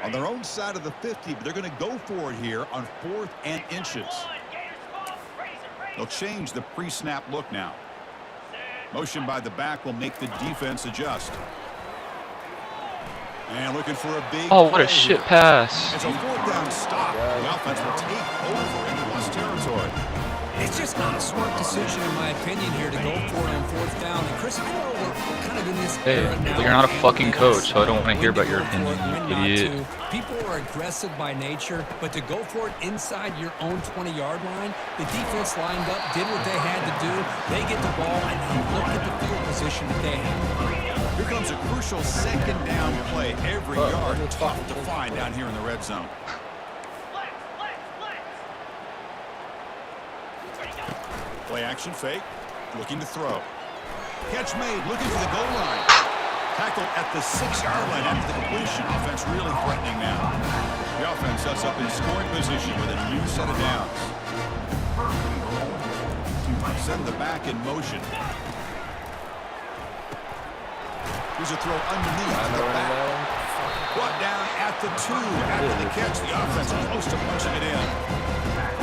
On their own side of the 50, but they're going to go for it here on 4th and inches. They'll change the pre-snap look now. Motion by the back will make the defense adjust. And looking for a big Oh, what a play shit here. pass. It's a 4th down stop. The offense will take over into West territory. It's just not a smart decision, in my opinion, here to go for it on 4th down. And Chris, I know we're kind of in this Hey, era now. but you're not a fucking coach, so I don't want wanna hear about your opinion, you idiot. People are aggressive by nature, but to go for it inside your own 20-yard line, the defense lined up, did what they had to do. They get the ball, and now look at the field position that they have. Here comes a crucial 2nd down play. Every yard tough to find down here in the red zone. Play action fake. Looking to throw. Catch made. Looking for the goal line. Tackled at the 6-yard line after the completion. Offense really threatening now. The offense sets up in scoring position with a new set of downs. Send the back in motion. Here's a throw underneath to the back. Brought down at the 2 after the catch. The offense close to punching it in.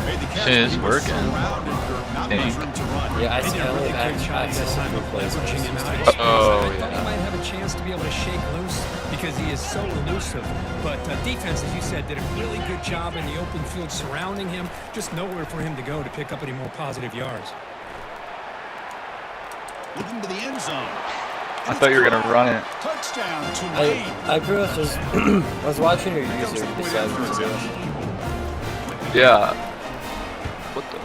Made the catch, Shit is but he was working. surrounded, Kirk. Not much room to run. Yeah, I They did a really good job that access time to of plays. leveraging him out. Oh, I thought he yeah. might have a chance to be able to shake loose because he is so elusive. But defense, as you said, did a really good job in the open field surrounding him. Just nowhere for him to go to pick up any more positive yards. Looking to the end zone. I thought you were gonna run it. Touchdown, Tulane. I pretty much just I was watching your user besides the Yeah. What the?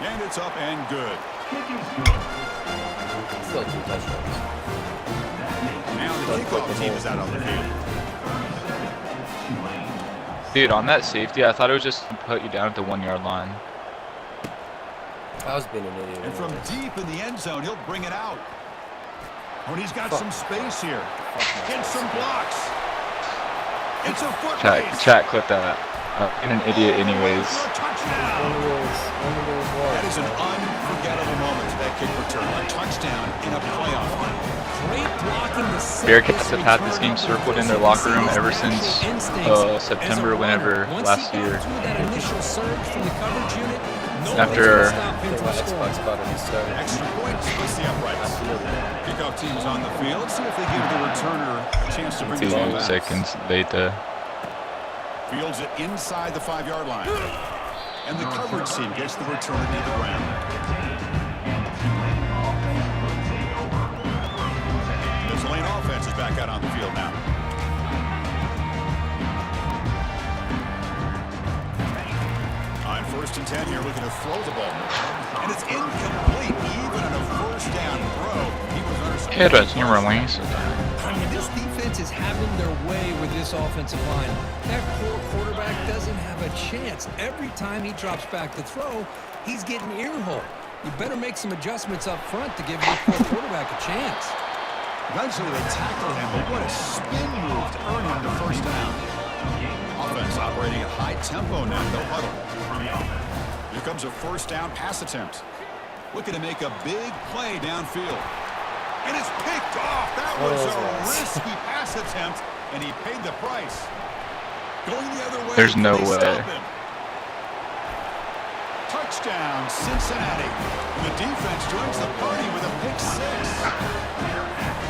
And it's up and good. still 2 touchdowns. Now the kickoff team is out on the field. Dude, on that safety, I thought it was just to put you down at the 1 yard line. I was being an idiot. And from deep in the end zone, he'll bring it out. When he's got some space here. And some blocks. It's a foot race. Chat, clip that. I'm an idiot anyways. Touchdown. That is an unforgettable moment to that kick return. A touchdown in a playoff game. Great blocking to set Bearcats have had return this game up circled in because their you locker can room see his ever natural since instincts as a September, runner. whenever Once last he got year. through that initial surge from the coverage unit, After- Xbox about to restart. Extra point splits the uprights. Kickoff team is on the field. See if they give the returner a chance to bring the ball 2 back. seconds later. Fields it inside the 5-yard line. And the coverage team gets the returner to the ground. The Tulane offense is back out on the field now. On 1st and 10 here, looking to throw the ball. And it's incomplete, even on a first down throw. He was under some Hit us, you release. I mean, this defense is having their way with this offensive line. That poor quarterback doesn't have a chance. Every time he drops back to throw, he's getting earhole. You better make some adjustments up front to give your poor quarterback a chance. Eventually they tackle him, but what a spin move to earn him the first down. Offense operating at high tempo now, no huddle. Here comes a first down pass attempt. Looking to make a big play downfield. And it's picked off. That was a risky pass attempt, and he paid the price. Going the other way. There's no they way. stop him. Touchdown, Cincinnati. And the defense joins the party with a pick 6.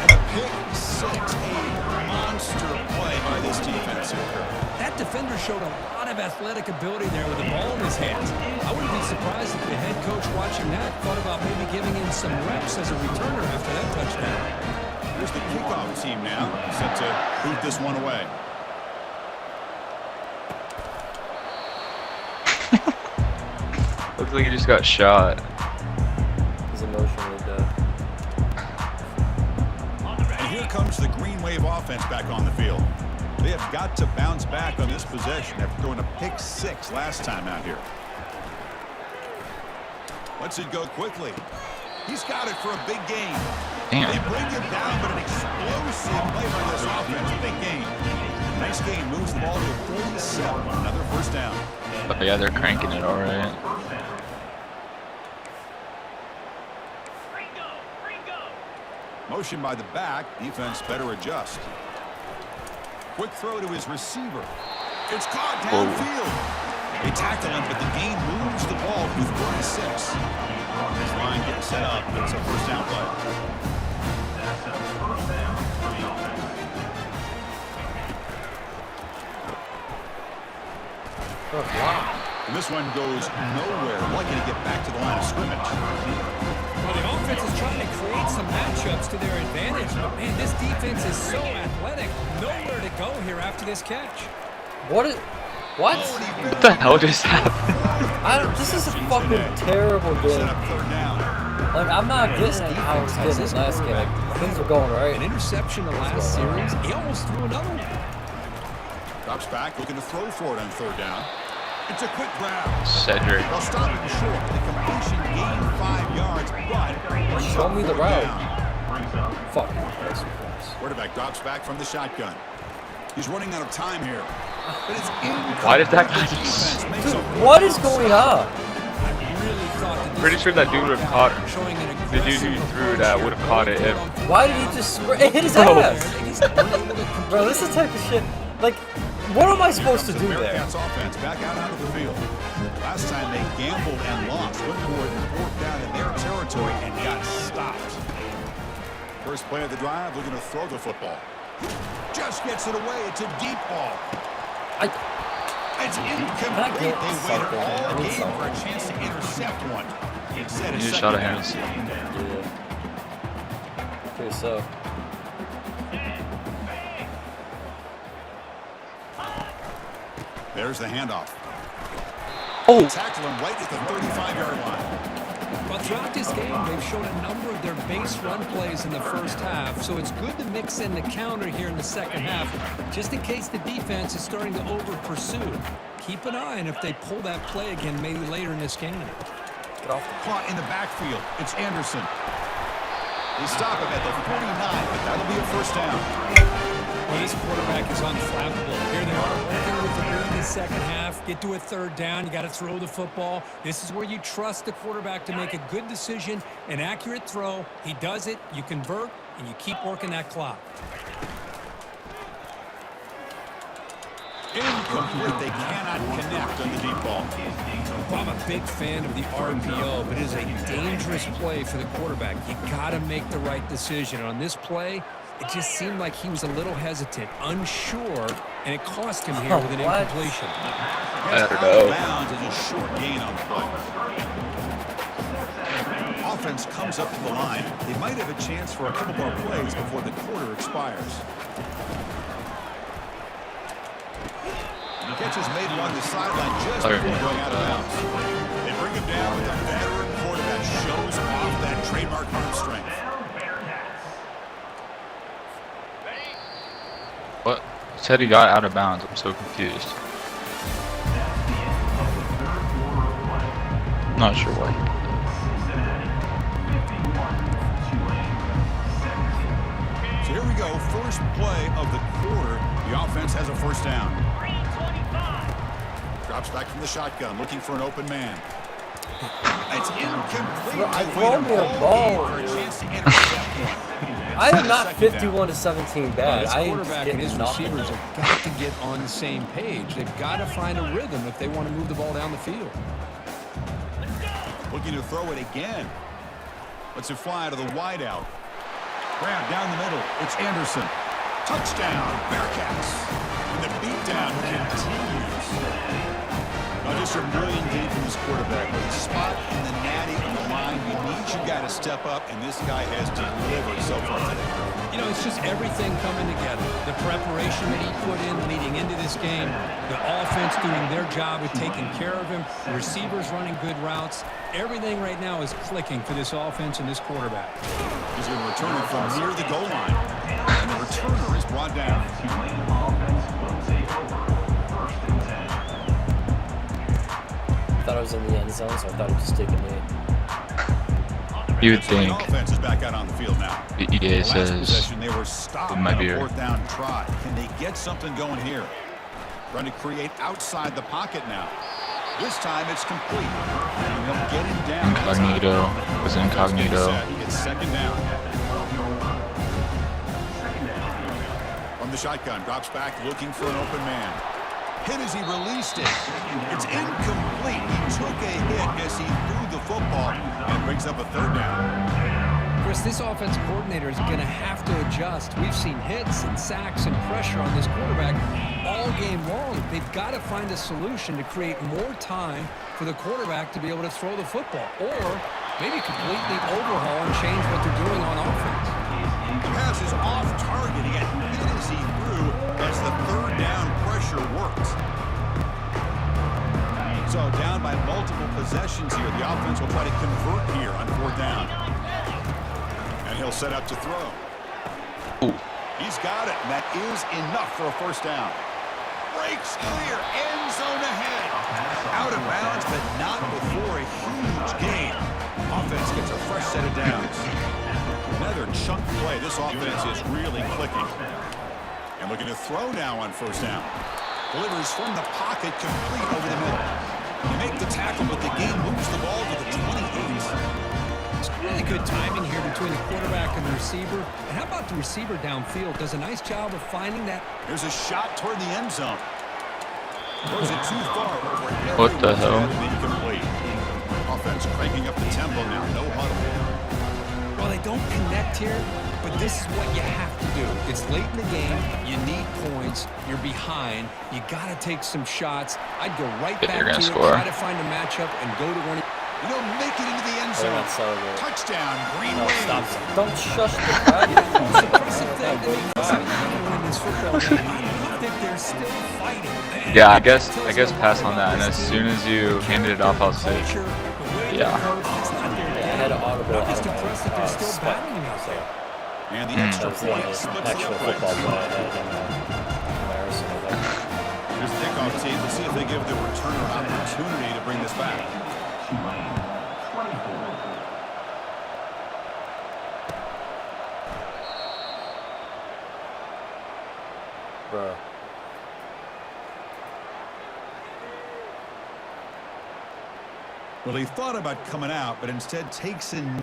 And a pick 6, a monster play by this defense. That defender showed a lot of athletic ability there with the ball in his hands. I wouldn't be surprised if the head coach watching that thought about maybe giving him some reps as a returner after that touchdown. Here's the kickoff team now, set to boot this one away. Looks like he just got shot. He's emotionally dead. And here comes the Green Wave offense back on the field. They have got to bounce back on this possession after throwing a pick 6 last time out here. Lets it go quickly. He's got it for a big gain. Damn. They bring him down, but an explosive play by this offense. Big gain. Nice game. Moves the ball to 47. Another first down. Oh yeah, they're cranking it all right. Motion by the back. Defense better adjust. Quick throw to his receiver. It's caught downfield. They tackle him, but the game moves the ball with 46. This line getting set up. It's a first down play. Oh, wow. And this one goes nowhere. Lucky to get back to the line of scrimmage. Well, the offense is trying to create some matchups to their advantage. But, man, this defense is so athletic. Nowhere to go here after this catch. What? What the hell just happened? This is a fucking terrible Set game. up third down. Like, I'm not getting how it's getting this last game. Like, things were going An right. interception the last series. He almost threw another one. Drops back, looking to throw for it on third down. It's a quick grab. Cedric. They'll stop it short. The completion gained 5 yards, but Show me the route. down. Fuck. Quarterback drops back from the shotgun. He's running out of time here. But it's incomplete. Why did that guy Defense makes a What is going on? Pretty sure that dude would have caught it. Showing an The dude who threw that would have caught it if. Why did he just spray? It hit his Bro. ass. Bro, this is the type of shit. Like, What am I supposed to do there? Bearcats offense back out onto the field. Last time they gambled and lost. Went for it and fourth down in their territory and got stopped. First play of the drive, looking to throw the football. Just gets it away. It's a deep ball. It's incomplete. They waited all game for a chance to intercept one. Instead, You just shot at Harris. Yeah. Okay, so. There's the handoff. Oh! Tackle him right at the 35-yard line. Well, throughout this game, they've shown a number of their base run plays in the first half, so it's good to mix in the counter here in the second half, just in case the defense is starting to over-pursue. Keep an eye on if they pull that play again maybe later in this game. Get off. Caught in the backfield. It's Anderson. They stop him at the 49, but that'll be a first down. Well, this quarterback is unflappable. Here they are working with the lead in the second half. Get to a third down. You got to throw the football. This is where you trust the quarterback to make a good decision, an accurate throw. He does it. You convert, and you keep working that clock. Incomplete. They cannot connect on the deep ball. Well, I'm a big fan of the RPO, but it is a dangerous play for the quarterback. You got to make the right decision. On this play, it just seemed like he was a little hesitant, unsure, and it cost him here with an incompletion. I don't know. Bounds is a short gain on the play. Offense comes up to the line. They might have a chance for a couple more plays before the quarter expires. Catch is made along the sideline just before going out of bounds. They bring him down with a veteran quarterback shows off that trademark arm strength. What? Said he got out of bounds. I'm so confused. Not sure why. So here we go. First play of the quarter. The offense has a first down. Drops back from the shotgun, looking for an open man. It's incomplete. I throw me a ball. For a chance to intercept one. I am not 51 to 17 bad. This I am quarterback and his nothing. receivers have got to get on the same page. They've got to find a rhythm if they want to move the ball down the field. Looking to throw it again. Lets it fly to the wideout. Grab down the middle. It's Anderson. Touchdown, Bearcats. And the beatdown continues. Now just a brilliant game from this quarterback. With the spot and the natty on the line, you need your guy to step up, and this guy has delivered so far today. You know, it's just everything coming together. The preparation that he put in leading into this game, the offense doing their job of taking care of him, the receivers running good routes. Everything right now is clicking for this offense and this quarterback. He's going to return it from near the goal line. And the returner is brought down. I thought I was in the end zone, so I thought I'd just take a knee. You would think. The offense is back out on the field now. The EA Last says possession, they were stopped it might on be a her. fourth down try. Can they get something going here? Trying to create outside the pocket now. This time it's complete. And they'll get him down. Incognito was incognito. He gets second down. From the shotgun, drops back looking for an open man. Hit as he released it. It's incomplete. He took a hit as he threw the football and brings up a third down. Chris, this offense coordinator is going to have to adjust. We've seen hits and sacks and pressure on this quarterback all game long. They've got to find a solution to create more time for the quarterback to be able to throw the football, or maybe completely overhaul and change what they're doing on offense. The pass is off target. He got hit as he threw as the third down pressure worked. So down by multiple possessions here. The offense will try to convert here on fourth down. And he'll set up to throw. Ooh. He's got it, and that is enough for a first down. Breaks clear, end zone ahead. Out of bounds, but not before a huge gain. Offense gets a fresh set of downs. Another chunk play. This offense is really clicking. And looking to throw now on first down. Delivers from the pocket, complete over the middle. They make the tackle, but the game moves the ball to the 28. It's really good timing here between the quarterback and the receiver. And how about the receiver downfield? Does a nice job of finding that. There's a shot toward the end zone. Throws it too far over What the hell? and incomplete. Offense cranking up the tempo now. No huddle. Well, they don't connect here, but this is what you have to do. It's late in the game. You need points. You're behind. You got to take some shots. I'd go right back to it, try to find a matchup, and go to one. He'll make it into the end They're zone. not celebrating. Touchdown, Green No, Wave. stop. Don't shush the crowd. It's impressive that they win this football game. I love that they're still fighting. Yeah, I guess pass on that. And as soon as you handed it off, I'll say, yeah. I had an audible. It's impressive they're still battling out there. And the extra That's point the splits actual the football uprights. play I had in my arsenal there. Here's the kickoff team. Let's see if they give the returner an opportunity to bring this back. Bro. Well, he thought about coming out, but instead takes in